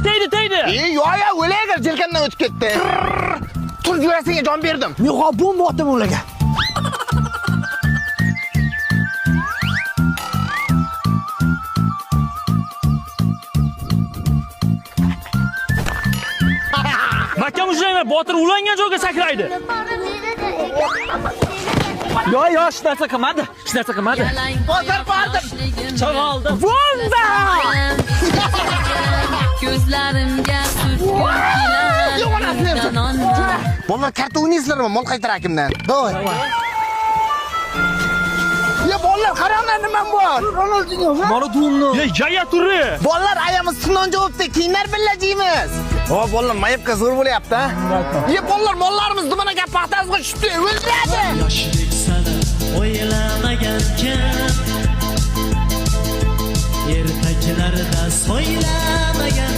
tegdi. Yo'q, o'lager, jelkamdan o'tib ketdi. Tur yurasiga jon berdim. Men bomba otdim ularga. Makka mujrimlar Botir ulangan joyga sakraydi. Yo, hech narsa qilmadi. Botir bordim. Chog'oldi. Bomba! Ko'zlarimga surtgan Bolalar karta o'ynaysizlarmi? Mol qaytar akimdan. Davay. Ya bolalar qaranglar nima bor? Ronaldinho. Mana dumni. Jaya turi. Bolalar ayamiz sinov javobda keyinlar billajiymiz. O bolalar mayibga zo'r bo'lyapti, ha? Ya bolalar mollarimiz dumanaga paxtasiga tushibdi, o'ldiradi. Yoshlik sana o'ylamagan kim, ertaklarda so'ylamagan